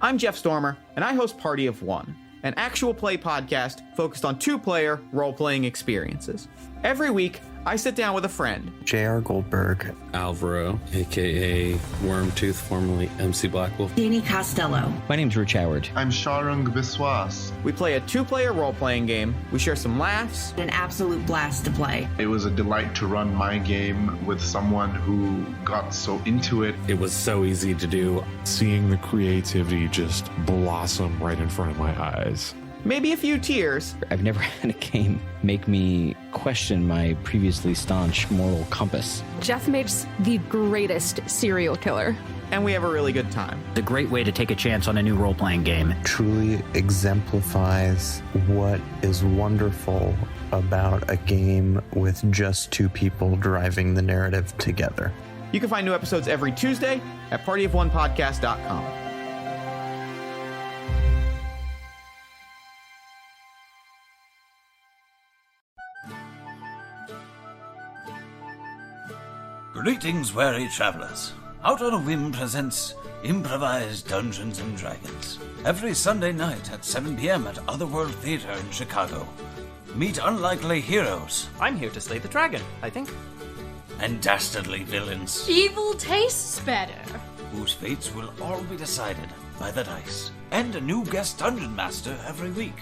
I'm Jeff Stormer, and I host Party of One, an actual play podcast focused on two-player role-playing experiences. Every week, I sit down with a friend. J.R. Goldberg. Alvaro, a.k.a. Wormtooth, formerly MC Blackwolf. Danny Costello. My name's Rich Howard. I'm Sharung Biswas. We play a two-player role-playing game. We share some laughs. An absolute blast to play. It was a delight to run my game with someone who got so into it. It was so easy to do. Seeing the creativity just blossom right in front of my eyes. Maybe a few tears. I've never had a game make me question my previously staunch moral compass. Jeff makes the greatest serial killer. And we have a really good time. It's a great way to take a chance on a new role-playing game. Truly exemplifies what is wonderful about a game with just two people driving the narrative together. You can find new episodes every Tuesday at partyofonepodcast.com. Greetings, weary travelers. Out on a Whim presents Improvised Dungeons & Dragons. Every Sunday night at 7 p.m. at Otherworld Theater in Chicago. Meet unlikely heroes. I'm here to slay the dragon, I think. And dastardly villains. Evil tastes better. Whose fates will all be decided by the dice. And a new guest dungeon master every week.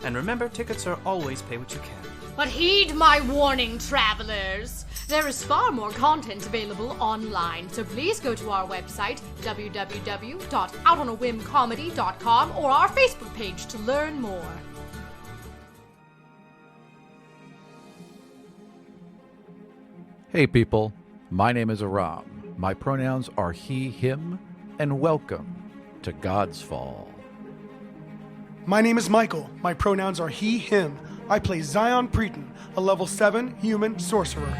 And remember, tickets are always pay what you can. But heed my warning, travelers. There is far more content available online, so please go to our website, www.outonawhimcomedy.com, or our Facebook page to learn more. Hey people, my name is Aram. My pronouns are he, him, and welcome to Godsfall. My name is Michael. My pronouns are he, him. I play Xion Praeten, a level 7 human sorcerer.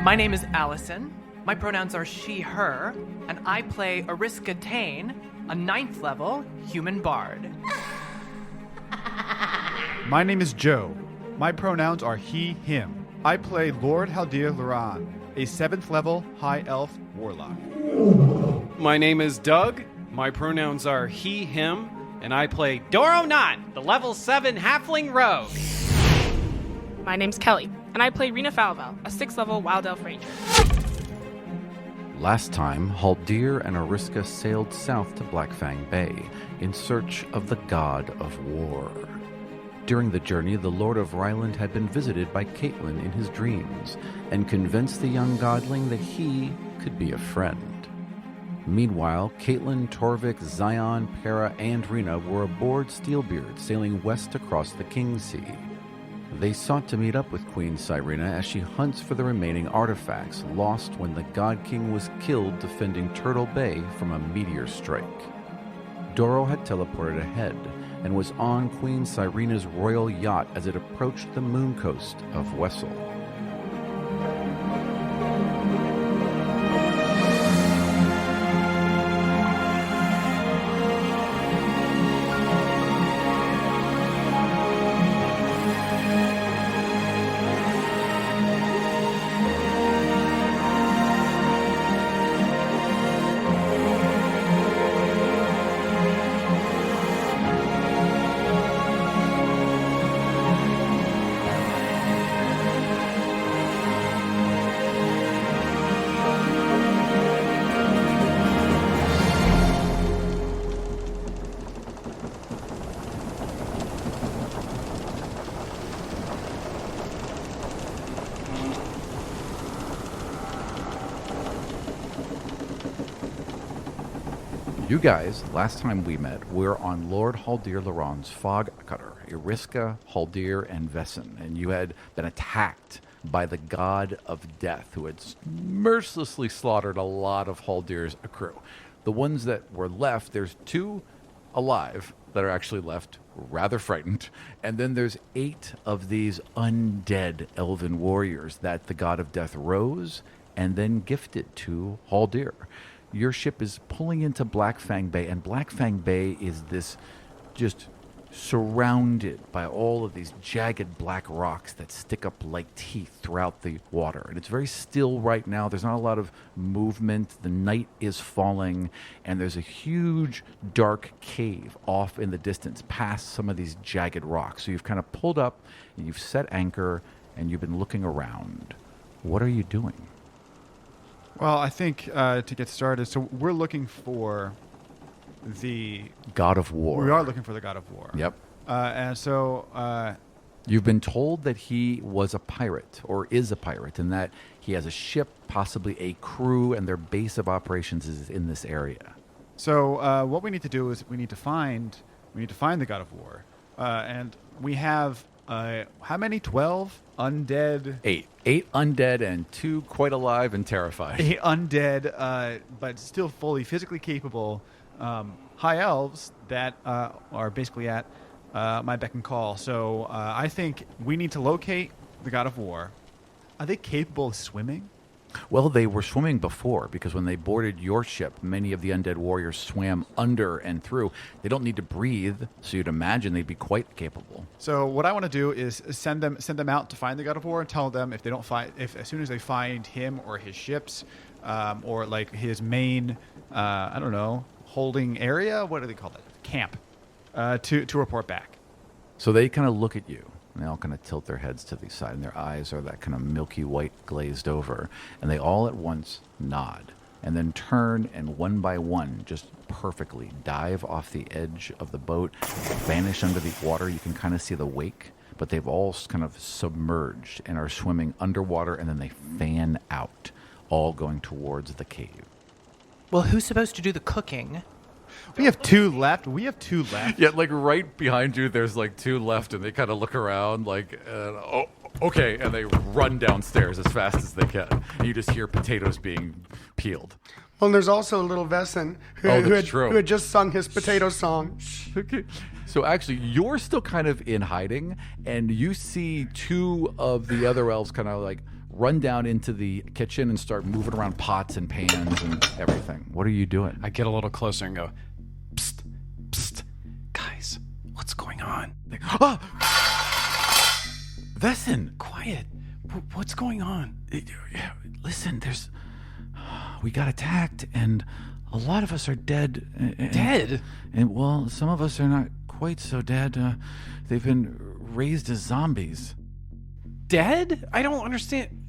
My name is Allison. My pronouns are she, her, and I play Eriska Taine, a 9th level human bard. My name is Joe. My pronouns are he, him. I play Lord Haldir Loran, a 7th level high elf warlock. My name is Doug. My pronouns are he, him, and I play Dorro Knott, the level 7 halfling rogue. My name's Kelly, and I play Rina Falaval, a 6th level wild elf ranger. Last time, Haldir and Eriska sailed south to Blackfang Bay in search of the god of war. During the journey, the Lord of Ryland had been visited by Caitlin in his dreams and convinced the young godling that he could be a friend. Meanwhile, Caitlin, Torrvic, Xion, Para, and Rina were aboard Steelbeard, sailing west across the King's Sea. They sought to meet up with Queen Cyrena as she hunts for the remaining artifacts lost when the God King was killed defending Turtle Bay from a meteor strike. Dorro had teleported ahead and was on Queen Cyrena's royal yacht as it approached the moon coast of Wessel. You guys, last time we met, we're on Lord Haldir Loran's fog cutter, Eriska, Haldir, and Vesson, and you had been attacked by the god of death, who had mercilessly slaughtered a lot of Haldir's crew. The ones that were left, there's 2 alive that are actually left, rather frightened, and then there's 8 of these undead elven warriors that the god of death rose and then gifted to Haldir. Your ship is pulling into Blackfang Bay, and Blackfang Bay is this just surrounded by all of these jagged black rocks that stick up like teeth throughout the water. And it's very still right now. There's not a lot of movement. The night is falling, and there's a huge dark cave off in the distance past some of these jagged rocks. So you've kind of pulled up, and you've set anchor, and you've been looking around. What are you doing? Well, I think to get started, so we're looking for the God of War. We are looking for the God of War. Yep. And so you've been told that he was a pirate, or is a pirate, and that he has a ship, possibly a crew, and their base of operations is in this area. So what we need to do is we need to find the God of War, and we have how many? 12 undead. 8 undead and 2 quite alive and terrified. 8 undead, but still fully physically capable. High elves that are basically at my beck and call. So I think we need to locate the God of War. Are they capable of swimming? Well, they were swimming before, because when they boarded your ship, many of the undead warriors swam under and through. They don't need to breathe, so you'd imagine they'd be quite capable. So what I want to do is send them out to find the God of War and tell them if they don't find, if as soon as they find him or his ships, or like his main, I don't know, holding area, what do they call that? Camp, to report back. So they kind of look at you, and they all kind of tilt their heads to the side, and their eyes are that kind of milky white glazed over, and they all at once nod, and then turn and one by one, just perfectly dive off the edge of the boat, vanish under the water. You can kind of see the wake, but they've all kind of submerged and are swimming underwater, and then they fan out, all going towards the cave. Well, who's supposed to do the cooking? We have 2 left. Yeah, like right behind you, there's like 2 left, and they kind of look around like, oh, okay, and they run downstairs as fast as they can. And you just hear potatoes being peeled. Well, and there's also little Vesson who had just sung his potato song. Okay. So actually, you're still kind of in hiding, and you see 2 of the other elves kind of like run down into the kitchen and start moving around pots and pans and everything. What are you doing? I get a little closer and go, psst, psst, guys, what's going on? Vesson! Quiet. What's going on? Listen, we got attacked, and a lot of us are dead. Dead? And well, some of us are not quite so dead. They've been raised as zombies. Dead? I don't understand.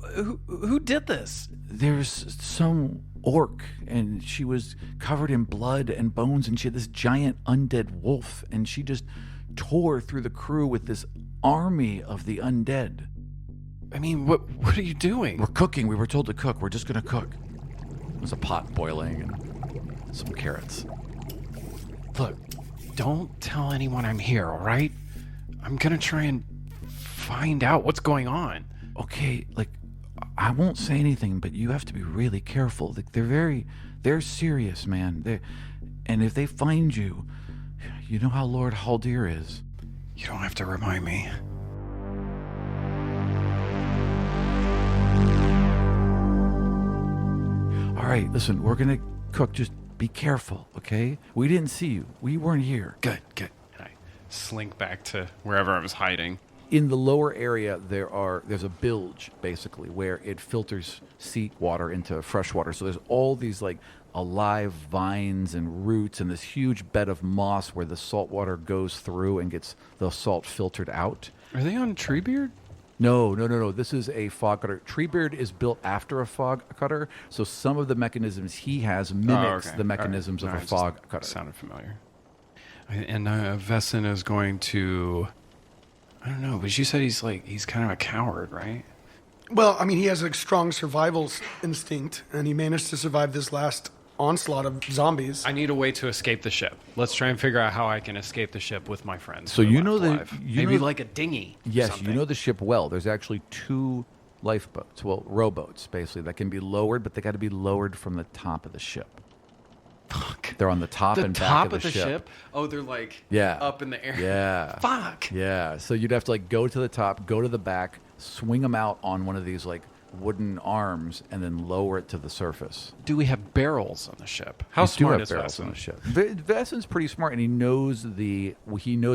Who did this? There's some orc, and she was covered in blood and bones, and she had this giant undead wolf, and she just tore through the crew with this army of the undead. I mean, what are you doing? We're cooking. We were told to cook. We're just going to cook. There's a pot boiling and some carrots. Look, don't tell anyone I'm here, all right? I'm going to try and find out what's going on. Okay, like, I won't say anything, but you have to be really careful. They're serious, man. And if they find you, you know how Lord Haldir is. You don't have to remind me. All right, listen, we're going to cook. Just be careful, okay? We didn't see you. We weren't here. Good. And I slink back to wherever I was hiding. In the lower area, there's a bilge, basically, where it filters seawater into fresh water. So there's all these, like, alive vines and roots and this huge bed of moss where the salt water goes through and gets the salt filtered out. Are they on Treebeard? No. This is a fog cutter. Treebeard is built after a fog cutter, so some of the mechanisms he has mimics the mechanisms of a fog cutter. Sounded familiar. And Vesson is going to... I don't know, but you said he's kind of a coward, right? Well, I mean, he has a strong survival instinct, and he managed to survive this last onslaught of zombies. I need a way to escape the ship. Let's try and figure out how I can escape the ship with my friends. So you know that... Maybe like a dinghy. Yes, you know the ship well. There's actually 2 lifeboats, well, rowboats, basically, that can be lowered, but they got to be lowered from the top of the ship. Fuck. They're on the top and back of the ship. Oh, they're like up in the air. Yeah. Fuck. Yeah. So you'd have to like go to the top, go to the back, swing them out on one of these like wooden arms and then lower it to the surface. Do we have barrels on the ship? How We do smart have is barrels Vesson? on the ship? Vesson's pretty smart, and he knows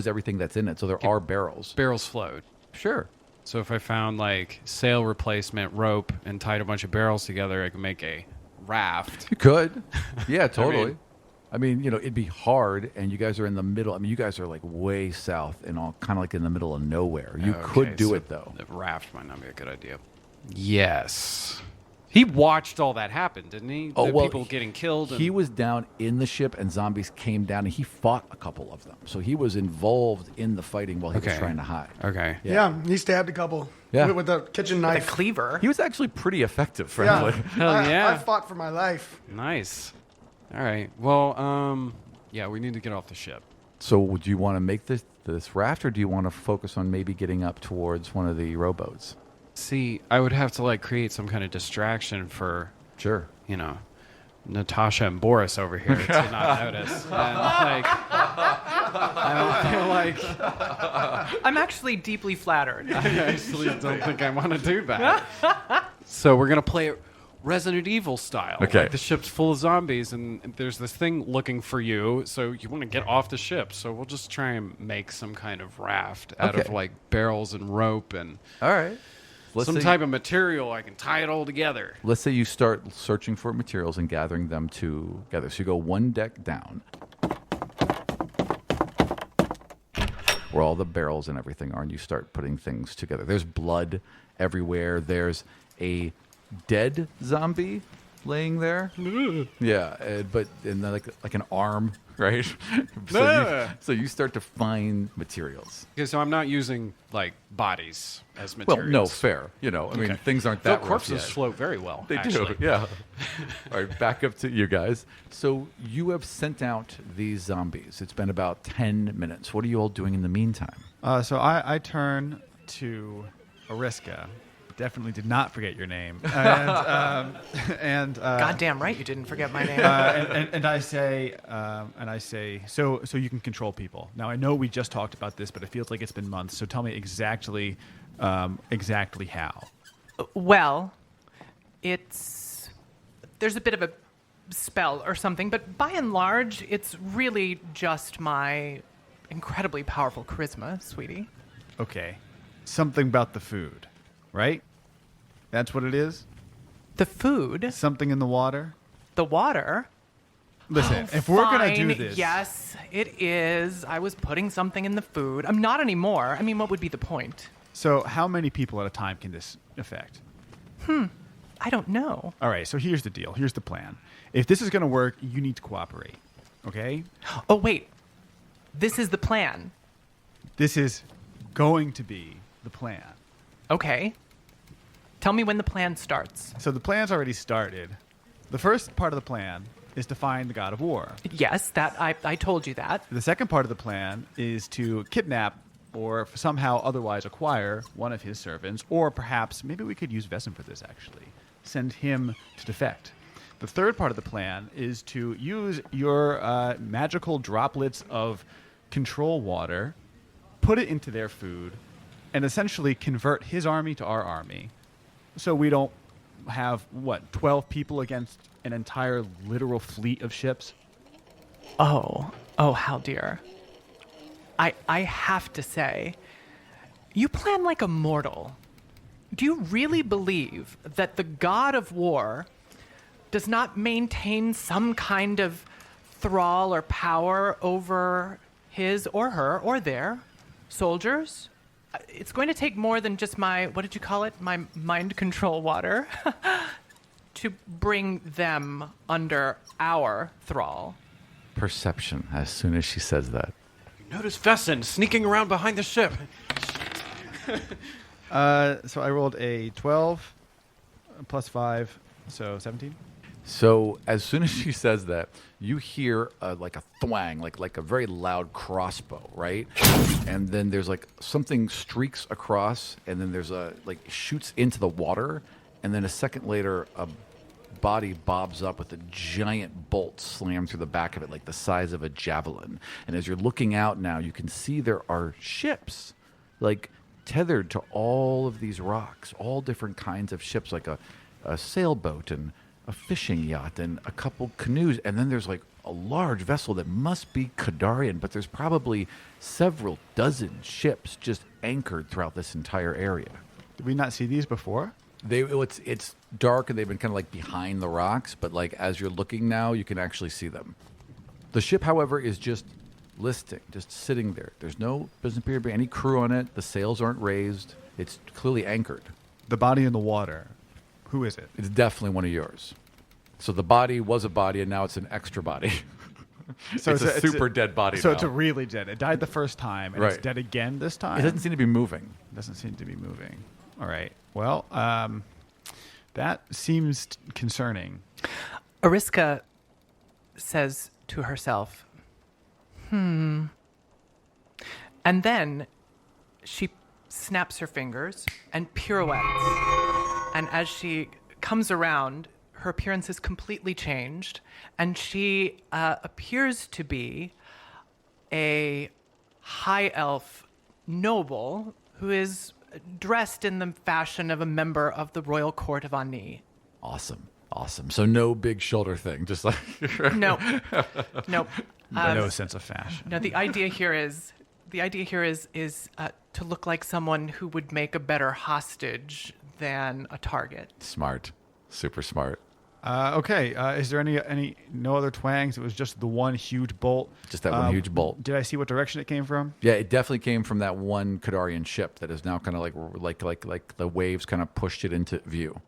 everything that's in it. So there are barrels. Barrels float. Sure. So if I found like sail replacement rope and tied a bunch of barrels together, I could make a raft. You could. Yeah, totally. I mean, it'd be hard, and you guys are in the middle. I mean, you guys are like way south and all kind of like in the middle of nowhere. You could do it, though. The raft might not be a good idea. Yes. He watched all that happen, didn't he? Oh, The well, people getting killed. He was down in the ship, and zombies came down, and he fought a couple of them. So he was involved in the fighting while he was trying to hide. Okay. Yeah, he stabbed a couple with the kitchen knife. With a cleaver. He was actually pretty effective, frankly. Hell yeah. I fought for my life. Nice. All right. Well, yeah, we need to get off the ship. So do you want to make this raft, or do you want to focus on maybe getting up towards one of the rowboats? See, I would have to like create some kind of distraction for, Natasha and Boris over here to not notice. And I don't feel like I'm actually deeply flattered. I actually don't think I want to do that. So we're gonna play it Resident Evil style. Okay. Like the ship's full of zombies, and there's this thing looking for you. So you want to get off the ship. So we'll just try and make some kind of raft out of like barrels and rope and all right. Some type of material. I can tie it all together. Let's say you start searching for materials and gathering them together. So you go one deck down, where all the barrels and everything are, and you start putting things together. There's blood everywhere. There's a dead zombie laying there. Yeah, but and then like an arm, right? So you start to find materials. Okay, so I'm not using like bodies as Well, materials. no, fair. I mean, things aren't that rough corpses yet. float very well. They actually. do, yeah. All right, back up to you guys. So you have sent out these zombies. It's been about 10 minutes. What are you all doing in the meantime? So I turn to Eriska. Definitely did not forget your name. And Goddamn right you didn't forget my name. and I say, so you can control people. Now I know we just talked about this, but it feels like it's been months. So tell me exactly how. Well, there's a bit of a spell or something, but by and large, it's really just my incredibly powerful charisma, sweetie. Okay, something about the food, right? That's what it is? The food? Something in the water? The water? Listen, if we're going to do Fine, this... Yes, it is. I was putting something in the food. I'm not anymore. I mean, what would be the point? So how many people at a time can this affect? I don't know. All right, so here's the deal. Here's the plan. If this is going to work, you need to cooperate, okay? Oh, wait. This is the plan. This is going to be the plan. Okay. Tell me when the plan starts. So the plan's already started. The first part of the plan is to find the God of War. Yes, that I told you that. The second part of the plan is to kidnap or somehow otherwise acquire one of his servants, or perhaps maybe we could use Vesson for this actually. Send him to defect. The third part of the plan is to use your magical droplets of control water, put it into their food, and essentially convert his army to our army. So we don't have, 12 people against an entire literal fleet of ships? Oh, Haldir. I have to say, you plan like a mortal. Do you really believe that the God of War does not maintain some kind of thrall or power over his or her or their soldiers? It's going to take more than just my, what did you call it? My mind control water to bring them under our thrall. Perception, as soon as she says that. Notice Vesson sneaking around behind the ship. So I rolled a 12 plus 5, so 17. So as soon as she says that, you hear like a thwang, like a very loud crossbow, right? And then there's like something streaks across, and then there's shoots into the water, and then a second later, a body bobs up with a giant bolt slammed through the back of it, like the size of a javelin. And as you're looking out now, you can see there are ships, like tethered to all of these rocks, all different kinds of ships, like a sailboat and a fishing yacht and a couple canoes. And then there's like a large vessel that must be Kadarian, but there's probably several dozen ships just anchored throughout this entire area. Did we not see these before? It's dark and they've been kind of like behind the rocks, but like as you're looking now, you can actually see them. The ship, however, is just listing, just sitting there. Doesn't appear to be any crew on it. The sails aren't raised. It's clearly anchored. The body in the water. Who is it? It's definitely one of yours. So the body was a body, and now it's an extra body. So it's a super dead body So now. it's a really dead. It died the first time, and it's dead again this time? It doesn't seem to be moving. All right. Well, that seems concerning. Eriska says to herself, And then she snaps her fingers and pirouettes. And as she comes around, her appearance is completely changed. And she appears to be a high elf noble who is dressed in the fashion of a member of the royal court of Ani. Awesome. So no big shoulder thing, just like... Nope. No sense of fashion. No, the idea here is to look like someone who would make a better hostage than a target. Smart. Super smart. Okay. Is there no other twangs? It was just the one huge bolt. Just that one huge bolt. Did I see what direction it came from? Yeah, it definitely came from that one Kadarian ship that is now kind of like the waves kind of pushed it into view.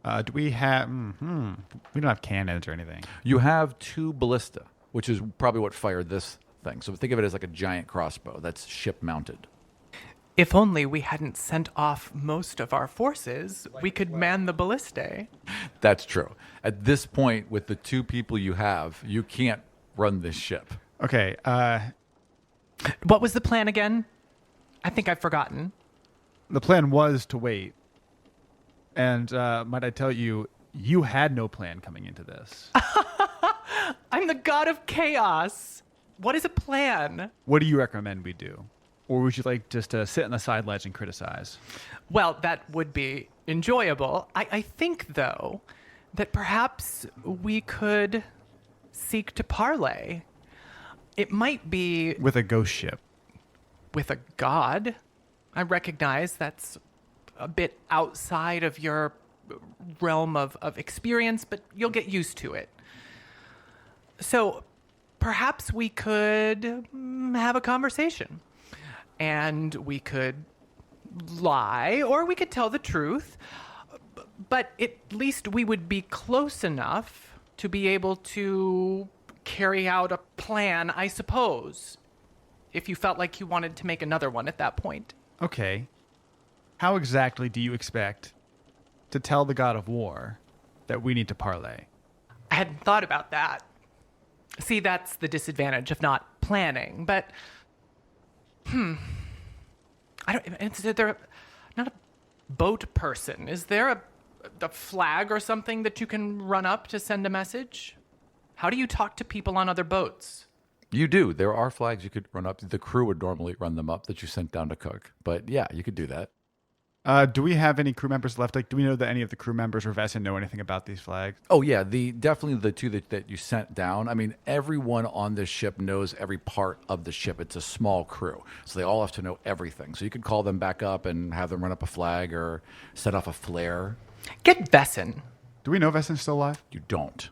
Do we have... We don't have cannons or anything. You have 2 ballista, which is probably what fired this thing. So think of it as like a giant crossbow that's ship mounted. If only we hadn't sent off most of our forces, we could man the ballistae. That's true. At this point, with the 2 people you have, you can't run this ship. Okay. What was the plan again? I think I've forgotten. The plan was to wait. And might I tell you, you had no plan coming into this. I'm the god of chaos. What is a plan? What do you recommend we do? Or would you like just to sit on the side ledge and criticize? Well, that would be enjoyable. I think, though, that perhaps we could seek to parley. It might be... With a ghost ship. With a god. I recognize that's a bit outside of your realm of experience, but you'll get used to it. So perhaps we could have a conversation. And we could lie, or we could tell the truth. But at least we would be close enough to be able to carry out a plan, I suppose, if you felt like you wanted to make another one at that point. Okay. How exactly do you expect to tell the god of war that we need to parley? I hadn't thought about that. See, that's the disadvantage of not planning, but... Is there not a boat person? Is there a flag or something that you can run up to send a message? How do you talk to people on other boats? You do. There are flags you could run up. The crew would normally run them up that you sent down to cook. But yeah, you could do that. Do we have any crew members left? Like, do we know that any of the crew members or Vesson know anything about these flags? Oh, yeah. Definitely the 2 that you sent down. I mean, everyone on this ship knows every part of the ship. It's a small crew, so they all have to know everything. So you could call them back up and have them run up a flag or set off a flare. Get Vesson. Do we know Vesson's still alive? You don't.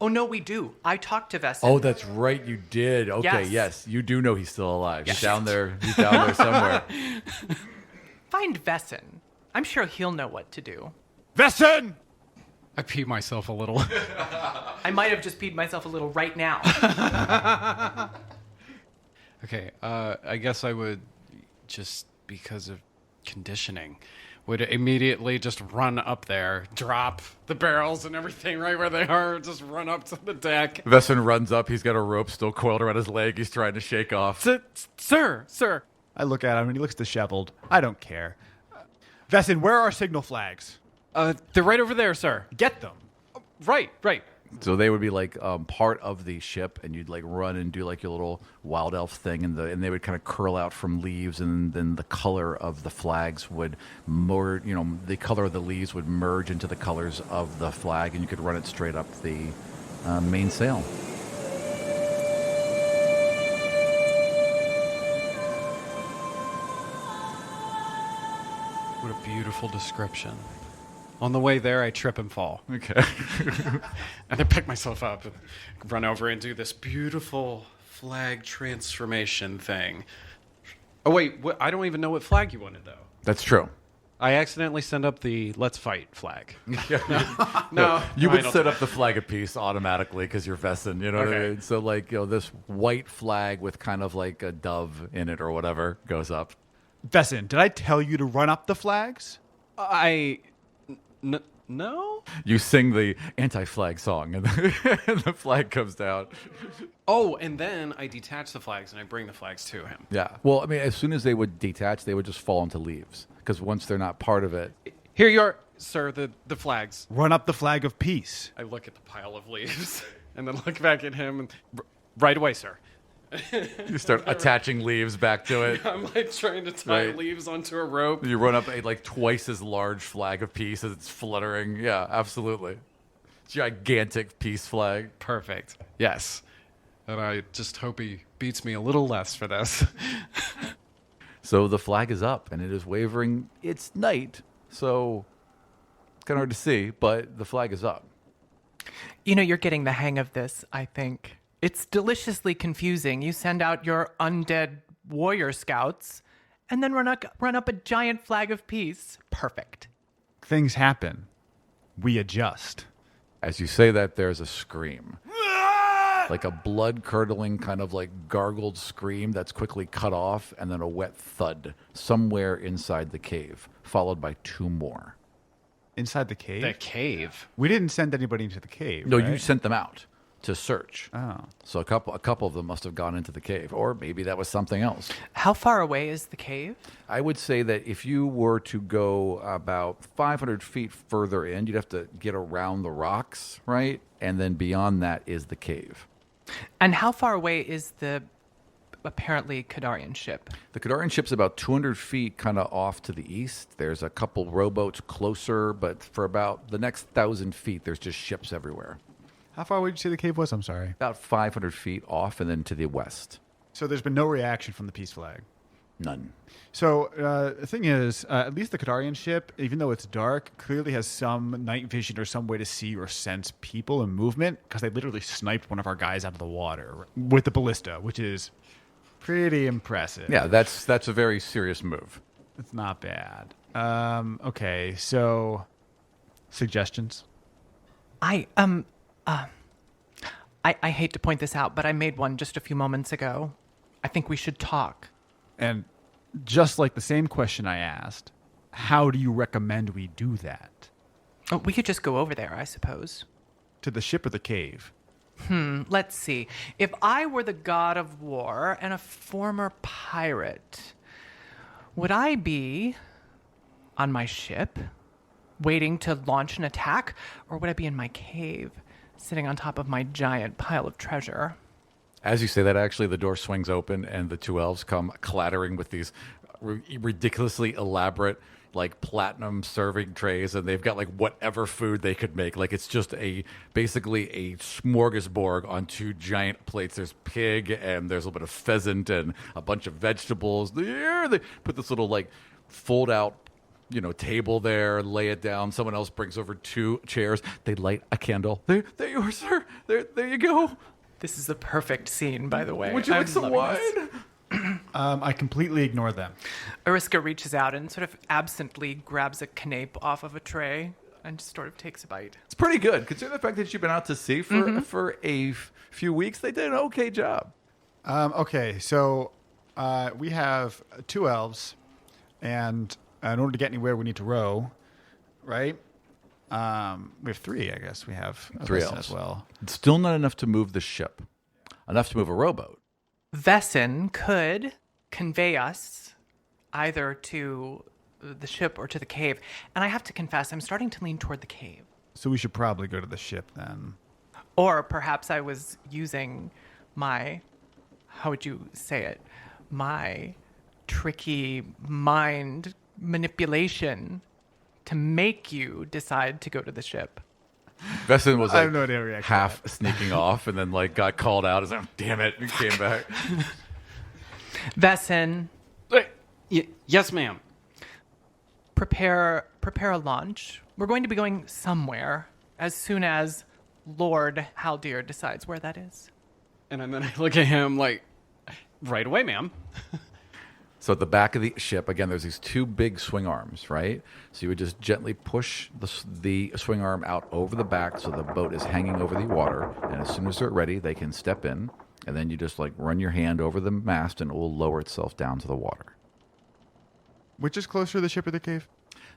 Oh, no, we do. I talked to Vesson. Oh, that's right. You did. Okay, yes. You do know he's still alive. Yes. He's down there somewhere. Find Vesson. I'm sure he'll know what to do. Vesson! I peed myself a little. I might have just peed myself a little right now. Okay, I guess I would, just because of conditioning, would immediately just run up there, drop the barrels and everything right where they are, just run up to the deck. Vesson runs up. He's got a rope still coiled around his leg. He's trying to shake off. Sir. I look at him and he looks disheveled. I don't care. Vesson, where are our signal flags? They're right over there, sir. Get them. Right. So they would be like part of the ship, and you'd like run and do like your little wild elf thing, and they would kind of curl out from leaves, and then the color of the flags would merge. The color of the leaves would merge into the colors of the flag, and you could run it straight up the main sail. What a beautiful description. On the way there, I trip and fall. Okay. And then pick myself up and run over and do this beautiful flag transformation thing. Oh, wait. I don't even know what flag you wanted, though. That's true. I accidentally sent up the let's fight flag. No, you would set up the flag of peace automatically because you're Vessin, you know what I mean? So like, this white flag with kind of like a dove in it or whatever goes up. Vessin, did I tell you to run up the flags? No? You sing the anti-flag song, and the flag comes down. Oh, and then I detach the flags, and I bring the flags to him. Yeah. Well, I mean, as soon as they would detach, they would just fall into leaves, because once they're not part of it... Here you are, sir, the flags. Run up the flag of peace. I look at the pile of leaves, and then look back at him, and right away, sir. You start attaching leaves back to it. I'm like trying to tie leaves onto a rope. You run up a like twice as large flag of peace as it's fluttering. Yeah, absolutely. Gigantic peace flag. Perfect. Yes. And I just hope he beats me a little less for this. So the flag is up and it is wavering. It's night, so it's kind of hard to see, but the flag is up. You're getting the hang of this, I think. It's deliciously confusing. You send out your undead warrior scouts and then run up a giant flag of peace. Perfect. Things happen. We adjust. As you say that, there's a scream. Like a blood-curdling kind of like gargled scream that's quickly cut off, and then a wet thud somewhere inside the cave, followed by 2 more. Inside the cave? The cave? We didn't send anybody into the cave, No, right? you sent them out to search. Oh. So a couple of them must have gone into the cave, or maybe that was something else. How far away is the cave? I would say that if you were to go about 500 feet further in, you'd have to get around the rocks, right? And then beyond that is the cave. And how far away is the apparently Kadarian ship? The Kadarian ship's about 200 feet kind of off to the east. There's a couple rowboats closer, but for about the next 1,000 feet, there's just ships everywhere. How far away did you say the cave was? I'm sorry. About 500 feet off and then to the west. So there's been no reaction from the peace flag? None. So the thing is, at least the Kadarian ship, even though it's dark, clearly has some night vision or some way to see or sense people and movement, because they literally sniped one of our guys out of the water with the ballista, which is pretty impressive. Yeah, that's a very serious move. It's not bad. Okay, so suggestions? I hate to point this out, but I made one just a few moments ago. I think we should talk. And just like the same question I asked, how do you recommend we do that? Oh, we could just go over there, I suppose. To the ship or the cave? Let's see. If I were the god of war and a former pirate, would I be on my ship, waiting to launch an attack, or would I be in my cave, sitting on top of my giant pile of treasure? As you say that, actually, the door swings open and the 2 elves come clattering with these ridiculously elaborate, like platinum serving trays, and they've got like whatever food they could make. Like it's just basically a smorgasbord on 2 giant plates. There's pig and there's a little bit of pheasant and a bunch of vegetables. They put this little like fold out, table there, lay it down. Someone else brings over 2 chairs. They light a candle. There you are, sir. There you go. This is the perfect scene, by the way. Would you like some wine? I completely ignore them. Eriska reaches out and sort of absently grabs a canape off of a tray and just sort of takes a bite. It's pretty good. Considering the fact that you've been out to sea for a few weeks, they did an okay job. Okay, so we have 2 elves, and in order to get anywhere, we need to row, right? We have 3, I guess. We have 3 elves elves as well. It's still not enough to move the ship. Enough to move a rowboat. Vessin could convey us either to the ship or to the cave. And I have to confess, I'm starting to lean toward the cave. So we should probably go to the ship then. Or perhaps I was using my, how would you say it? My tricky mind manipulation to make you decide to go to the ship. Vesson was I like have no idea how to react to half sneaking off and then like got called out as like, damn it, and came back. Vesson. Yes, ma'am. Prepare a launch. We're going to be going somewhere as soon as Lord Haldir decides where that is. And then I look at him like, right away, ma'am. So at the back of the ship, again, there's these two big swing arms, right? So you would just gently push the swing arm out over the back so the boat is hanging over the water. And as soon as they're ready, they can step in. And then you just like run your hand over the mast and it will lower itself down to the water. Which is closer to the ship or the cave?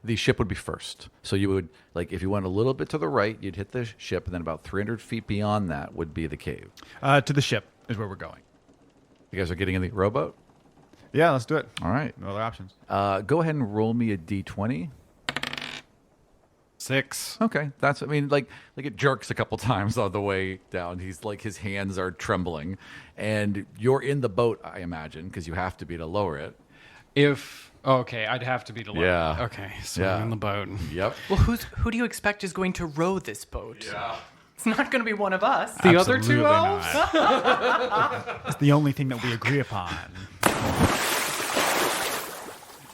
The ship would be first. So you would, like, if you went a little bit to the right, you'd hit the ship, and then about 300 feet beyond that would be the cave. To the ship is where we're going. You guys are getting in the rowboat? Yeah, let's do it. All right. No other options. Go ahead and roll me a d20. 6. Okay, that's. I mean, like it jerks a couple times on the way down. He's like his hands are trembling, and you're in the boat, I imagine, because you have to be to lower it. Okay, I'd have to be to lower. Yeah. Okay, so I'm in the boat. Yep. Well, who do you expect is going to row this boat? Yeah. It's not going to be one of us. The other two elves? It's the only thing that we agree upon.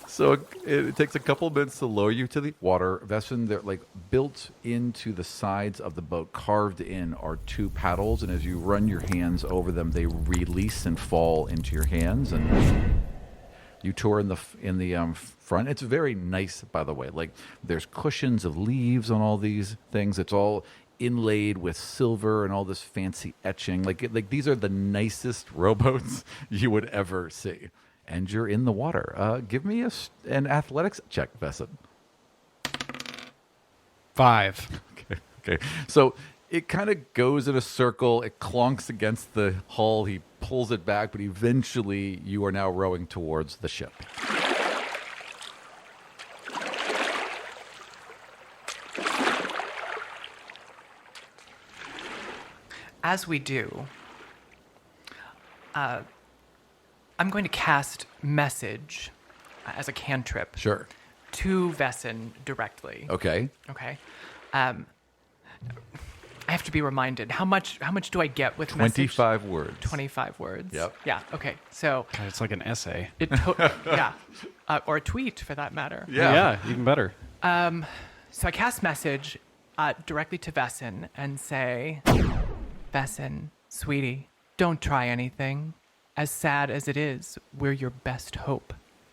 So it takes a couple of minutes to lower you to the water. Vesson, they're like built into the sides of the boat, carved in are two paddles, and as you run your hands over them, they release and fall into your hands. And you tour in the front. It's very nice, by the way. Like there's cushions of leaves on all these things. It's all inlaid with silver and all this fancy etching. Like these are the nicest rowboats you would ever see. And you're in the water. Give me an athletics check, Vesson. 5. Okay. So it kind of goes in a circle. It clonks against the hull. He pulls it back, but eventually you are now rowing towards the ship. As we do, I'm going to cast message as a cantrip. Sure. To Vesson directly. Okay. Okay. I have to be reminded. How much do I get with 25 message? words. 25 words. Yep. Yeah. Okay. So God, it's like an essay. Yeah. Or a tweet for that matter. Yeah, even better. So I cast message directly to Vesson and say, Vesson, sweetie, don't try anything. As sad as it is, we're your best hope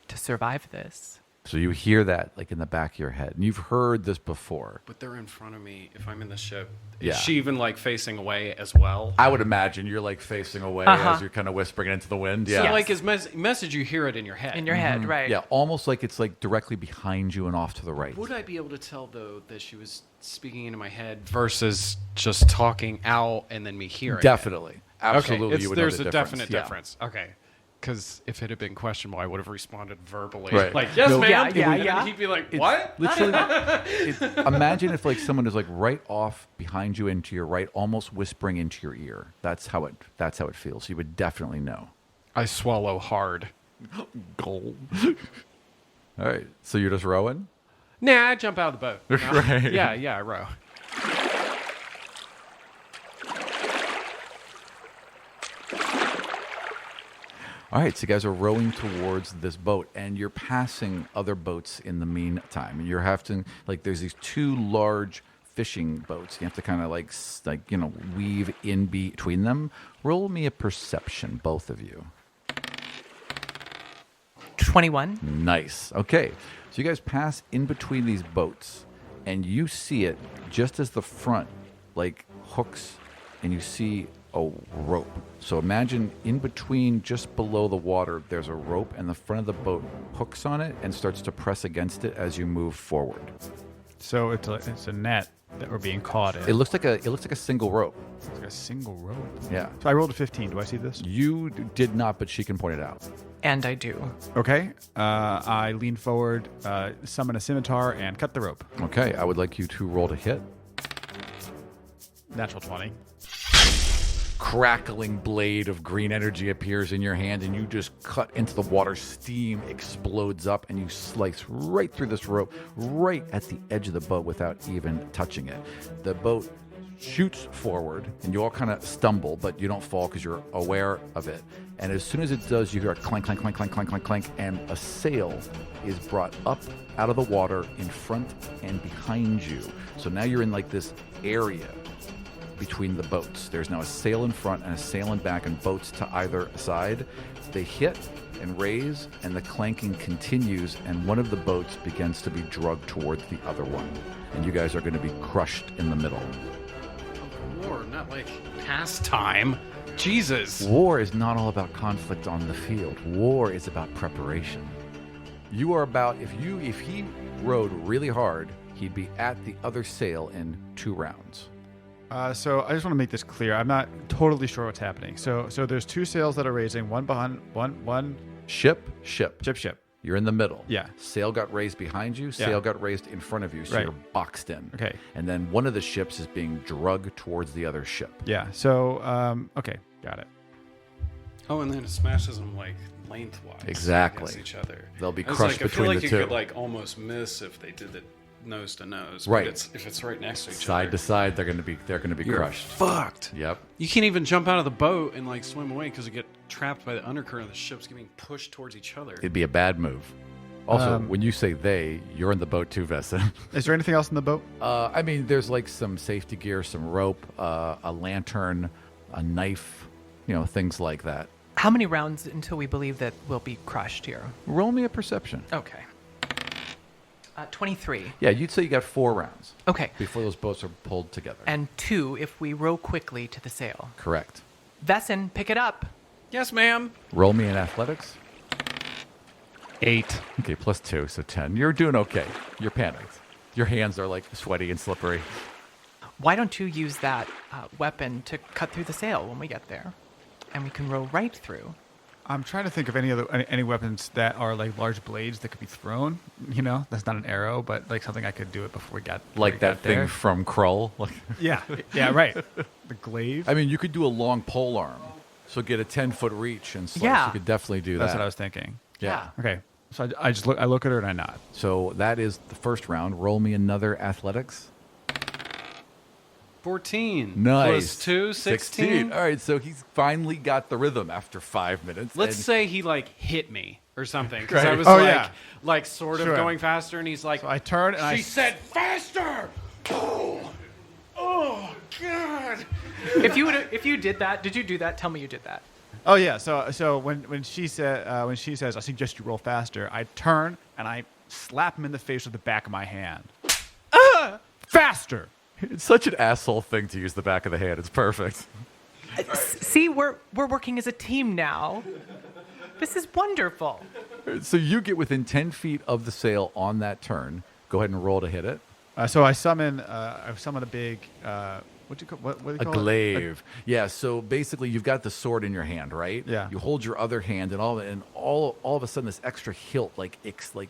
to survive this. So you hear that like in the back of your head, and you've heard this before. But they're in front of me. If I'm in the ship, Yeah. is she even like facing away as well? I would imagine you're like facing away as you're kind of whispering it into the wind. Yeah. So like his message, you hear it in your head. In your head, right. Yeah, almost like it's like directly behind you and off to the right. Would I be able to tell though that she was speaking into my head versus just talking out and then me hearing? Definitely. It? Absolutely. Okay, You would know there's the a difference. definite Yeah. difference. Okay. Because if it had been questionable, I would have responded verbally. Right. Like, yes, ma'am. Yeah, And yeah. then he'd be like, what? Literally, imagine if like someone is like right off behind you and to your right, almost whispering into your ear. That's how it feels. You would definitely know. I swallow hard. Gold. All right. So you're just rowing? Nah, I jump out of the boat. No. Right. Yeah, I row. All right, so you guys are rowing towards this boat, and you're passing other boats in the meantime. And you're having, like, there's these two large fishing boats. You have to kind of, like weave in between them. Roll me a perception, both of you. 21. Nice. Okay, so you guys pass in between these boats, and you see it just as the front, like, hooks, and you see a rope. So imagine in between, just below the water, there's a rope, and the front of the boat hooks on it and starts to press against it as you move forward. So it's a net that we're being caught in. It looks like a single rope. It's like a single rope. Yeah. So I rolled a 15. Do I see this? You did not, but she can point it out. And I do. Okay. I lean forward, summon a scimitar, and cut the rope. Okay, I would like you to roll to hit. Natural 20. crackling blade of green energy appears in your hand, and you just cut into the water. Steam explodes up, and you slice right through this rope, right at the edge of the boat without even touching it. The boat shoots forward, and you all kind of stumble, but you don't fall because you're aware of it. And as soon as it does, you hear a clank, clank, clank, clank, clank, clank, clank, and a sail is brought up out of the water in front and behind you. So now you're in like this area between the boats. There's now a sail in front and a sail in back, and boats to either side. They hit and raise, and the clanking continues, and one of the boats begins to be dragged towards the other one. And you guys are going to be crushed in the middle. War, not like pastime. Jesus. War is not all about conflict on the field. War is about preparation. You are about, if he rowed really hard, he'd be at the other sail in 2 rounds. So I just want to make this clear. I'm not totally sure what's happening. So there's 2 sails that are raising, one behind one. Ship. You're in the middle. Yeah. Sail got raised behind you. Sail got raised in front of you. So you're boxed in. Okay. And then one of the ships is being dragged towards the other ship. Yeah. So, okay. Got it. Oh, and then it smashes them like lengthwise. Exactly. Against each other. They'll be crushed between the two. I feel like you could like almost miss if they did it nose to nose. Right. But if it's right next to each other. Side to side, they're going to be You're crushed. Fucked. Yep. You can't even jump out of the boat and like swim away because you get trapped by the undercurrent of the ships getting pushed towards each other. It'd be a bad move. Also, when you say they, you're in the boat too, Vesa. Is there anything else in the boat? I mean, there's like some safety gear, some rope, a lantern, a knife, things like that. How many rounds until we believe that we'll be crushed here? Roll me a perception. Okay. 23. Yeah, you'd say you got 4 rounds. Okay. Before those boats are pulled together. And 2 if we row quickly to the sail. Correct. Vessen, pick it up. Yes, ma'am. Roll me in athletics. 8. Okay, plus 2, so 10. You're doing okay. You're panicked. Your hands are like sweaty and slippery. Why don't you use that weapon to cut through the sail when we get there? And we can row right through. I'm trying to think of any weapons that are like large blades that could be thrown. That's not an arrow, but like something I could do it before we got Like that thing there. from Krull. Yeah, right. The glaive. I mean, you could do a long pole arm, so get a 10-foot reach and slice. Yeah. You could definitely do that. That's what I was thinking. Yeah. Okay. So I look at her and I nod. So that is the first round. Roll me another athletics. 14. Nice. Plus 2, 16. All right, so he's finally got the rhythm after 5 minutes. Let's and- say he like hit me or something because I Right. was like sort of Sure. going faster, and he's like, So I turn and she said faster. Oh God. If you did that, did you do that? Tell me you did that. Oh yeah. So when she says I suggest you roll faster, I turn and I slap him in the face with the back of my hand. Faster. It's such an asshole thing to use the back of the hand. It's perfect. See, we're working as a team now. This is wonderful. So you get within 10 feet of the sail on that turn. Go ahead and roll to hit it. So I summon a big what do you call A glaive. Yeah, so basically you've got the sword in your hand, right? Yeah. You hold your other hand, and all of a sudden this extra hilt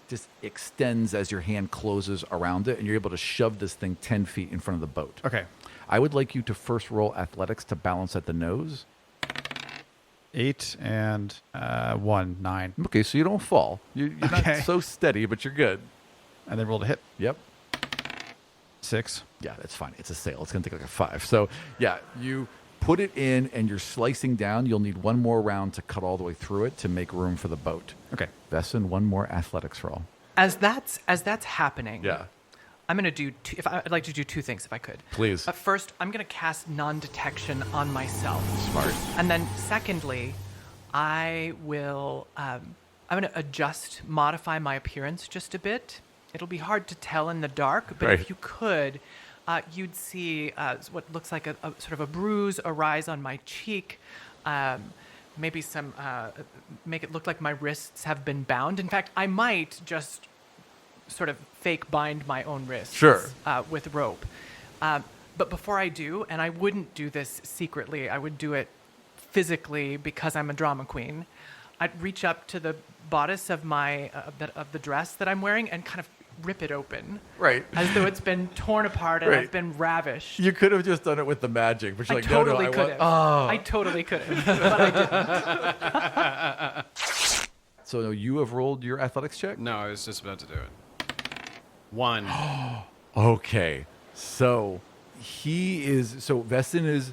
just extends as your hand closes around it, and you're able to shove this thing 10 feet in front of the boat. Okay. I would like you to first roll athletics to balance at the nose. 8 and 1, 9. Okay, so you don't fall. You're Okay. not so steady, but you're good. And then roll to hit. Yep. 6. Yeah, that's fine. It's a sail. It's going to take like a 5. So, yeah, you put it in and you're slicing down. You'll need one more round to cut all the way through it to make room for the boat. Okay. Vesson, one more athletics roll. As that's happening. Yeah. I'm going to do I'd like to do 2 things if I could. Please. First, I'm going to cast non-detection on myself. Smart. And then secondly, I will I'm going to modify my appearance just a bit. It'll be hard to tell in the dark, but Right. if you could, you'd see what looks like a sort of a bruise arise on my cheek. Maybe some make it look like my wrists have been bound. In fact, I might just sort of fake bind my own wrists Sure. with rope. But before I do, and I wouldn't do this secretly, I would do it physically because I'm a drama queen. I'd reach up to the bodice of my of the dress that I'm wearing and kind of rip it open. Right. As though it's been torn apart and Right. I've been ravished. You could have just done it with the magic, but you're I like, totally no, could have. Oh. I totally could have, but I didn't. So you have rolled your athletics check? No, I was just about to do it. 1. Okay. So Vestin is,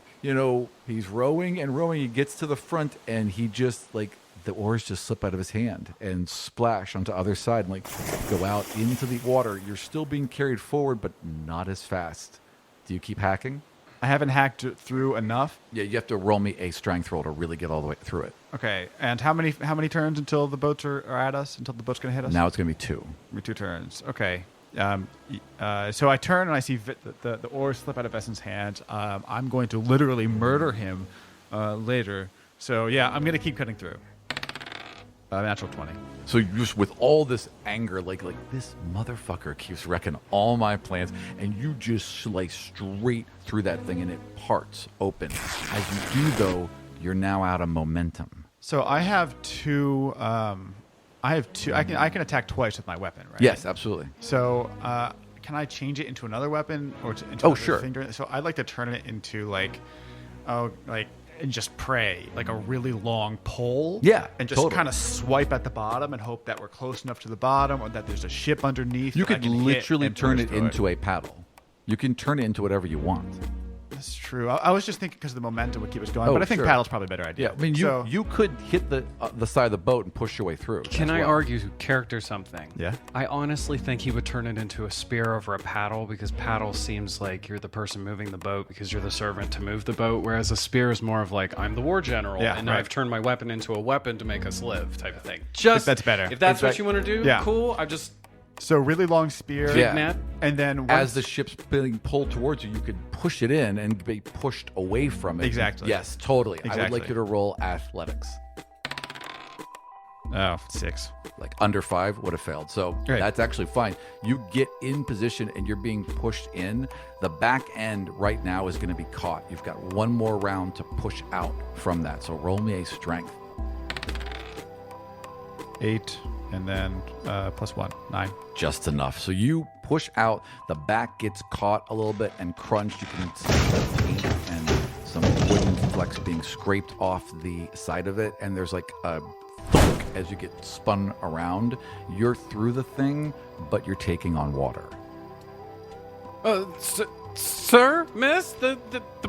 he's rowing and rowing. He gets to the front and he just the oars just slip out of his hand and splash onto the other side and go out into the water. You're still being carried forward, but not as fast. Do you keep hacking? I haven't hacked it through enough. Yeah, you have to roll me a strength roll to really get all the way through it. Okay, and how many turns until the boats are at us? Until the boat's going to hit us? Now it's going to be 2. 2 turns. Okay. So I turn and I see the oars slip out of Vessen's hand. I'm going to literally murder him later. So yeah, I'm going to keep cutting through. Natural 20. So you just with all this anger, like this motherfucker keeps wrecking all my plans, and you just slice straight through that thing, and it parts open. As you do, though, you're now out of momentum. So I have 2. I can attack twice with my weapon, right? Yes, absolutely. So can I change it into another weapon or into another sure. thing? So I'd like to turn it into and just pray, like a really long pole. Yeah, and just totally. kind of swipe at the bottom and hope that we're close enough to the bottom or that there's a ship underneath. You that I could can literally hit and turn it burst through into a paddle. You can turn it into whatever you want. That's true. I was just thinking because the momentum would keep us going, but I think paddle's probably a better idea. Yeah, I mean, you could hit the side of the boat and push your way through. Can I argue character something? Yeah. I honestly think he would turn it into a spear over a paddle because paddle seems like you're the person moving the boat because you're the servant to move the boat, whereas a spear is more of like I'm the war general and I've turned my weapon into a weapon to make us live type of thing. Just that's better. If that's what you want to do, cool. So really long spear, and then as the ship's being pulled towards you, you could push it in and be pushed away from it. Exactly. Yes, totally. Exactly. I would like you to roll athletics. 6. Like under 5 would have failed. So that's actually fine. You get in position and you're being pushed in. The back end right now is going to be caught. You've got one more round to push out from that. So roll me a strength. 8. And then +1, 9. Just enough. So you push out, the back gets caught a little bit and crunched. You can see the paint and some wooden flecks being scraped off the side of it. And there's like a thunk as you get spun around. You're through the thing, but you're taking on water. Sir, miss, the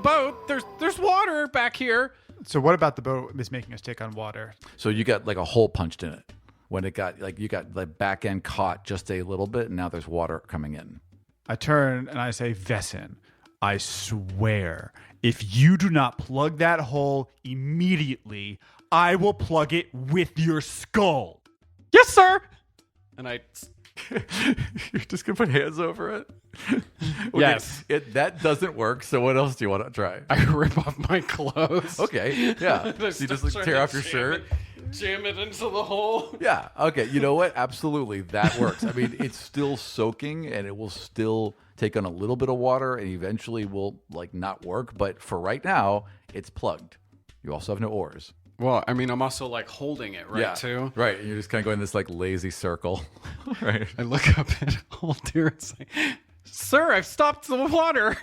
boat, there's water back here. So what about the boat is making us take on water? So you got like a hole punched in it. When it got you got the back end caught just a little bit, and now there's water coming in. I turn and I say, Vessen, I swear, if you do not plug that hole immediately, I will plug it with your skull. Yes, sir. And You're just gonna put hands over it. Okay. Yes. That doesn't work. So what else do you want to try? I rip off my clothes. Okay. Yeah. So you just tear off your shirt. Jam it into the hole. Yeah. Okay. You know what? Absolutely. That works. I mean, it's still soaking and it will still take on a little bit of water and eventually will not work. But for right now, it's plugged. You also have no oars. Well, I mean, I'm also holding it, right, too? Right. And you're just kind of going this lazy circle. Right. I look up at Haldir and say, Sir, I've stopped the water.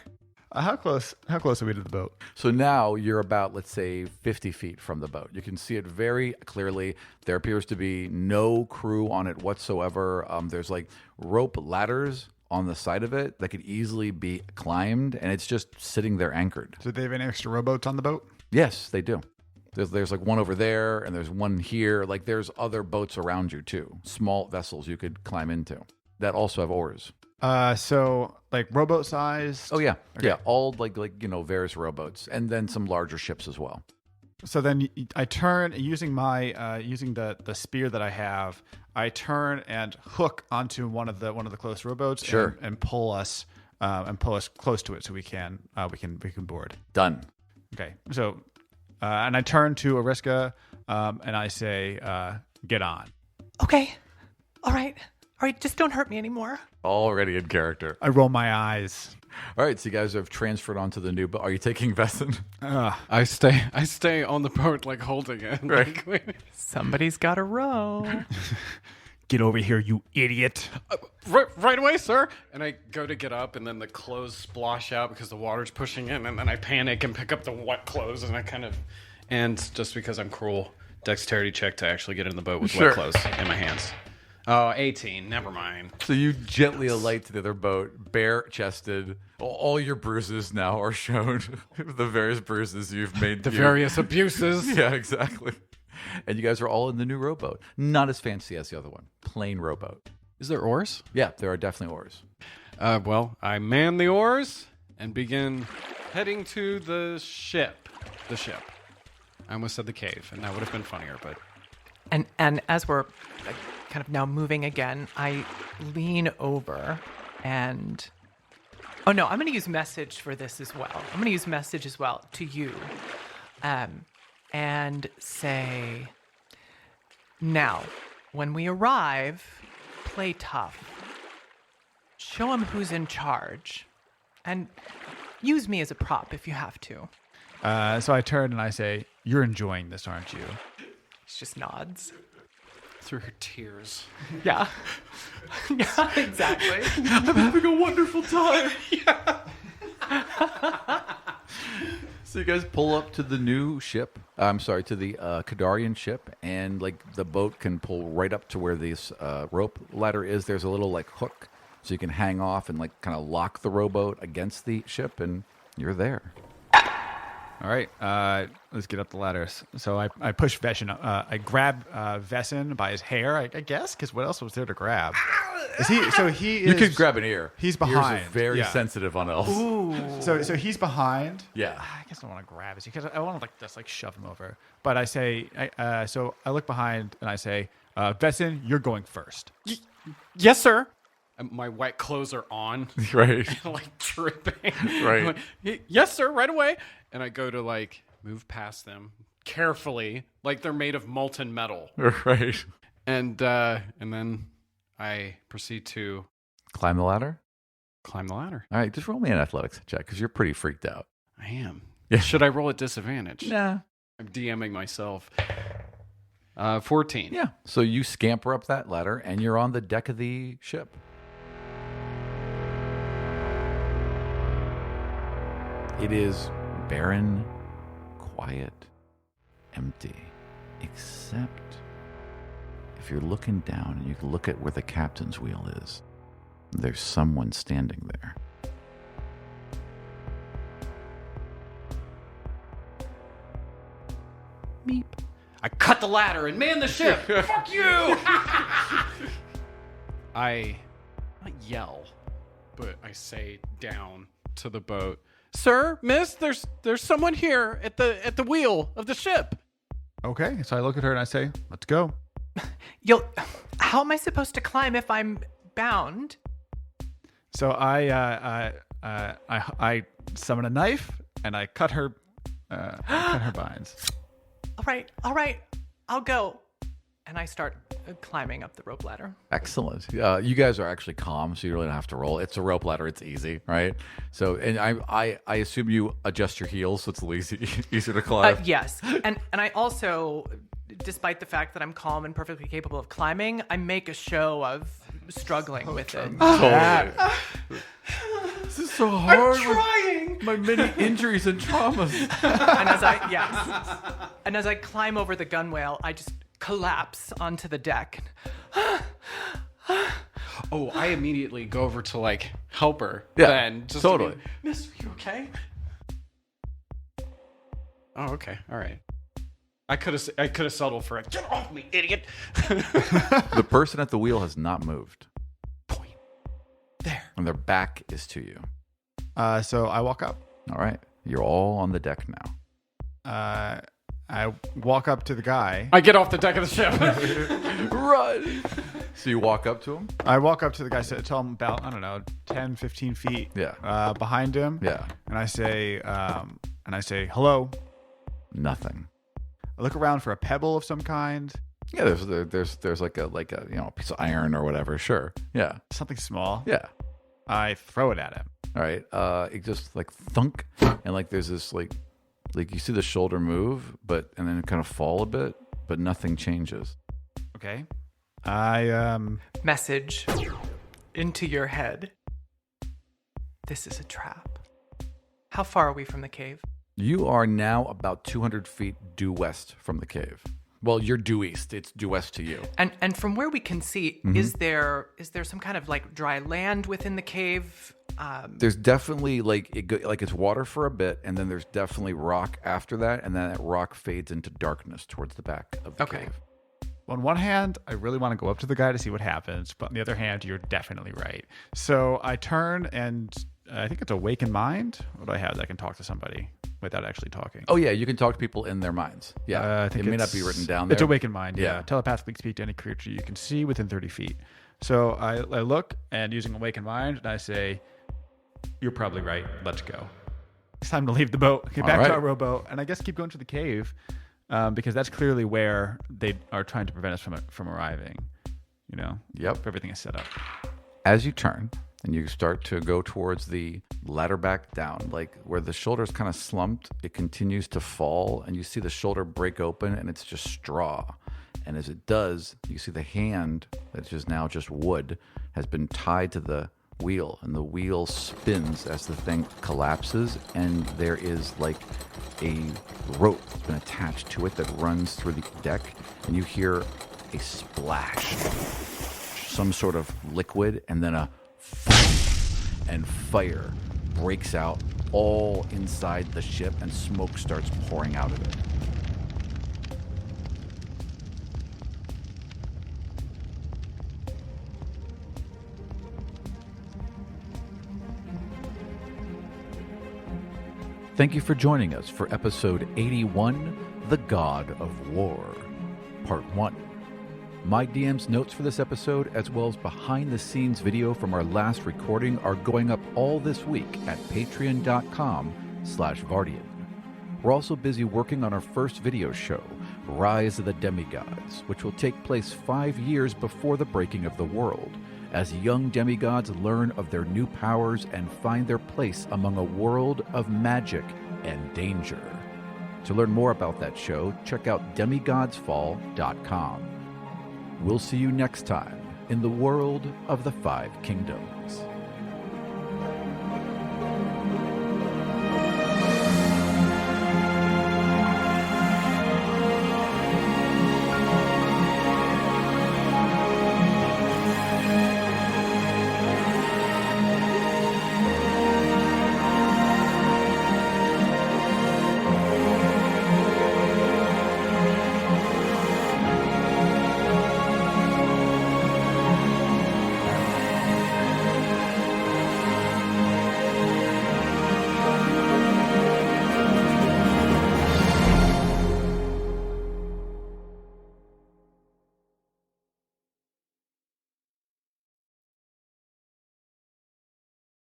How close are we to the boat? So now you're about, let's say, 50 feet from the boat. You can see it very clearly. There appears to be no crew on it whatsoever. There's rope ladders on the side of it that could easily be climbed, and it's just sitting there anchored. Do they have any extra rowboats on the boat? Yes, they do. There's one over there, and there's one here. There's other boats around you, too. Small vessels you could climb into that also have oars. So rowboat size? Oh yeah, okay. Yeah, all various rowboats, and then some larger ships as well. So then I turn using my using the spear that I have. I turn and hook onto one of the close rowboats. Sure. and pull us close to it so we can board. Done. Okay. So and I turn to Eriska and I say, "Get on." Okay. All right. Just don't hurt me anymore. Already in character. I roll my eyes. All right, so you guys have transferred onto the new boat. Are you taking Vessen? I stay on the boat, holding it. Right. Somebody's got to row. Get over here, you idiot. Right away, sir. And I go to get up, and then the clothes splosh out because the water's pushing in, and then I panic and pick up the wet clothes, and and just because I'm cruel, dexterity check to actually get in the boat with wet clothes in my hands. Oh, 18. Never mind. So you gently alight to the other boat, bare-chested. All your bruises now are shown. The various bruises you've made. The various abuses. Yeah, exactly. And you guys are all in the new rowboat. Not as fancy as the other one. Plain rowboat. Is there oars? Yeah, there are definitely oars. Well, I man the oars and begin heading to the ship. The ship. I almost said the cave, and that would have been funnier, but... And as we're kind of now moving again, I lean over and... Oh, no, I'm going to use message for this as well. I'm going to use message as well to you. And say, now, when we arrive, play tough. Show him who's in charge. And use me as a prop if you have to. So I turn and I say, you're enjoying this, aren't you? She just nods. Through her tears. Yeah. Yeah, exactly. I'm having a wonderful time. Yeah. So you guys pull up to the new ship. I'm sorry, to the Kadarian ship, and like the boat can pull right up to where this rope ladder is. There's a little like hook, so you can hang off and like kind of lock the rowboat against the ship, and you're there. All right, let's get up the ladders. So I push Veshin. I grab Vessin by his hair, I guess, because what else was there to grab? Is he? So he is. You could grab an ear. He's behind. Ears are very sensitive on elves. Ooh. So he's behind. Yeah. I guess I want to grab his because I want to just shove him over. But I say, so I look behind and I say, Vessin, you're going first. Yes, sir. My wet clothes are on. Right. Like dripping. Right. Like, yes, sir, right away. And I go to like move past them carefully, like they're made of molten metal. Right. And then I proceed to climb the ladder. Climb the ladder. All right, just roll me an athletics check because you're pretty freaked out. I am. Yeah. Should I roll at disadvantage? Nah. I'm DMing myself. 14. Yeah. So you scamper up that ladder and you're on the deck of the ship. It is barren, quiet, empty, except if you're looking down and you can look at where the captain's wheel is, there's someone standing there. Meep. I cut the ladder and man the ship. Fuck you! I not yell, but I say down to the boat, "Sir, miss, there's someone here at the wheel of the ship." Okay, so I look at her and I say, "Let's go." How am I supposed to climb if I'm bound? So I summon a knife and I cut her binds. All right, I'll go. And I start climbing up the rope ladder. Excellent. You guys are actually calm, so you really don't have to roll. It's a rope ladder. It's easy, right? So, and I assume you adjust your heels so it's a little easier to climb. Yes. And I also, despite the fact that I'm calm and perfectly capable of climbing, I make a show of struggling with it. Totally. This is so hard. I'm trying. My many injuries and traumas. And as I climb over the gunwale, I just collapse onto the deck. Oh, I immediately go over to like help her. Yeah, then, just totally. Miss, are you okay? Oh, okay, all right. I could have settled for it. Get off me, idiot! The person at the wheel has not moved. Point. There. And their back is to you. So I walk up. All right. You're all on the deck now. I walk up to the guy. I get off the deck of the ship. Run! So you walk up to him? I walk up to the guy, tell him about, 10, 15 feet behind him. Yeah. And I say, hello. Nothing. I look around for a pebble of some kind. Yeah, there's like a piece of iron or whatever. Sure. Yeah. Something small. Yeah. I throw it at him. All right. It just like thunk, and like there's this like you see the shoulder move, and then it kind of fall a bit, but nothing changes. Okay. I message into your head. This is a trap. How far are we from the cave? You are now about 200 feet due west from the cave. Well, you're due east. It's due west to you. And from where we can see, is there some kind of like dry land within the cave? There's definitely it's water for a bit, and then there's definitely rock after that, and then that rock fades into darkness towards the back of the cave. On one hand, I really want to go up to the guy to see what happens, but on the other hand, you're definitely right. So I turn and I think it's Awaken Mind. What do I have that I can talk to somebody without actually talking? Oh, yeah, you can talk to people in their minds. Yeah, I think it may not be written down there. It's Awaken Mind, yeah. Telepathically speak to any creature you can see within 30 feet. So I look, and using Awaken Mind, and I say, you're probably right. Let's go. It's time to leave the boat, get back to our rowboat, and I guess keep going to the cave, because that's clearly where they are trying to prevent us from arriving. You know? Yep. If everything is set up. As you turn and you start to go towards the ladder back down, like where the shoulder's kind of slumped, it continues to fall, and you see the shoulder break open, and it's just straw. And as it does, you see the hand, that is now just wood, has been tied to the wheel, and the wheel spins as the thing collapses, and there is like a rope that's been attached to it that runs through the deck, and you hear a splash, some sort of liquid, and then a and fire breaks out all inside the ship, and smoke starts pouring out of it. Thank you for joining us for episode 81, The God of War, Part 1. My DM's notes for this episode, as well as behind-the-scenes video from our last recording, are going up all this week at patreon.com/Vartian. We're also busy working on our first video show, Rise of the Demigods, which will take place 5 years before the breaking of the world, as young demigods learn of their new powers and find their place among a world of magic and danger. To learn more about that show, check out demigodsfall.com. We'll see you next time in the world of the Five Kingdoms.